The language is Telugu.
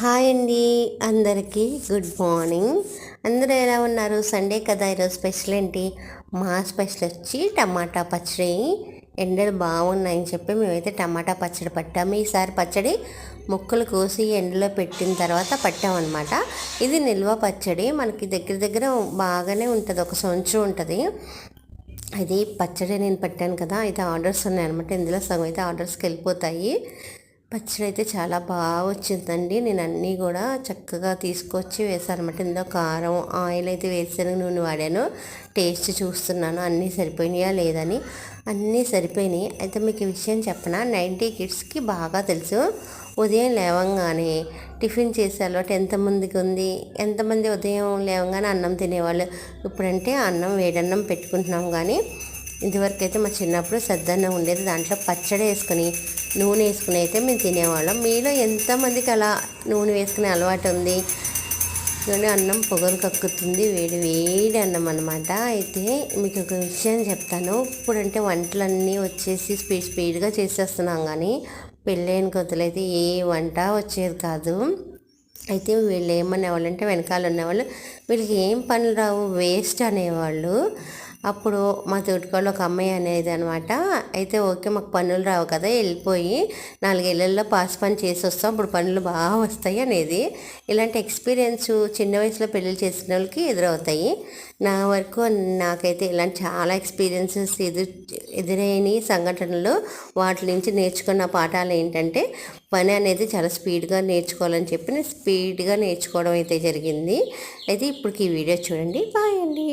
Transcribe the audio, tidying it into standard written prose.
హాయ్ అండి, అందరికీ గుడ్ మార్నింగ్. అందరూ ఎలా ఉన్నారు? సండే కదా, ఈరోజు స్పెషల్ ఏంటి? మా స్పెషల్ వచ్చి టమాటా పచ్చడి. ఎండలు బాగున్నాయని చెప్పి మేమైతే టమాటా పచ్చడి పట్టాము. ఈసారి పచ్చడి ముక్కలు కోసి ఎండలో పెట్టిన తర్వాత పట్టామన్నమాట. ఇది నిల్వ పచ్చడి, మనకి దగ్గర దగ్గర బాగానే ఉంటుంది, ఒక సంవత్సరం ఉంటుంది. అది పచ్చడి నేను పట్టాను కదా, అయితే ఆర్డర్స్ ఉన్నాయన్నమాట. ఇందులో సగం అయితే ఆర్డర్స్కి వెళ్ళిపోతాయి. పచ్చడి అయితే చాలా బాగా వచ్చిందండి. నేను అన్నీ కూడా చక్కగా తీసుకొచ్చి వేసాను అనమాట. ఇందులో కారం, ఆయిల్ అయితే వేసాను, నూనె వాడాను. టేస్ట్ చూస్తున్నాను అన్నీ సరిపోయినాయా లేదని. అన్నీ సరిపోయినాయి. అయితే మీకు ఈ విషయం చెప్పనా, 90 కిడ్స్కి బాగా తెలుసు. ఉదయం లేవంగానే టిఫిన్ చేసే అలవాటు ఎంతమందికి ఉంది? ఎంతమంది ఉదయం లేవంగానే అన్నం తినేవాళ్ళు? ఇప్పుడంటే అన్నం వేడన్నం పెట్టుకుంటున్నాం, కానీ ఇదివరకు అయితే మా చిన్నప్పుడు సద్దన్నం ఉండేది, దాంట్లో పచ్చడి వేసుకొని నూనె వేసుకుని అయితే మేము తినేవాళ్ళం. మీలో ఎంతమందికి అలా నూనె వేసుకునే అలవాటు ఉంది? నూనె అన్నం పొగలు కక్కుతుంది, వేడి వేడి అన్నం అనమాట. అయితే మీకు ఒక విషయం చెప్తాను. ఇప్పుడంటే వంటలన్నీ వచ్చేసి స్పీడ్గా చేసేస్తున్నాం, కానీ పెళ్ళైన కొత్తలు అయితే ఏ వంట వచ్చేది కాదు. అయితే వీళ్ళు ఏమనేవాళ్ళు అంటే, వెనకాల ఉన్నవాళ్ళు, వీళ్ళకి ఏం పనులు రావు, వేస్ట్ అనేవాళ్ళు. అప్పుడు మా తోటికోళ్ళు ఒక అమ్మాయి అనేది అనమాట. అయితే ఓకే, మాకు పనులు రావు కదా, వెళ్ళిపోయి 4 ఏళ్ళల్లో పాస్ పని చేసి వస్తాం, అప్పుడు పనులు బాగా వస్తాయి అనేది. ఇలాంటి ఎక్స్పీరియన్స్ చిన్న వయసులో పెళ్ళిళ్ళు చేసిన వాళ్ళకి ఎదురవుతాయి. నా వరకు నాకైతే ఇలాంటి చాలా ఎక్స్పీరియన్సెస్ ఎదురైన సంఘటనలు, వాటి నుంచి నేర్చుకున్న పాఠాలు ఏంటంటే, పని అనేది చాలా స్పీడ్గా నేర్చుకోవాలని చెప్పి నేను స్పీడ్గా నేర్చుకోవడం అయితే జరిగింది. అయితే ఇప్పటికి ఈ వీడియో చూడండి. బాయ్ అండి.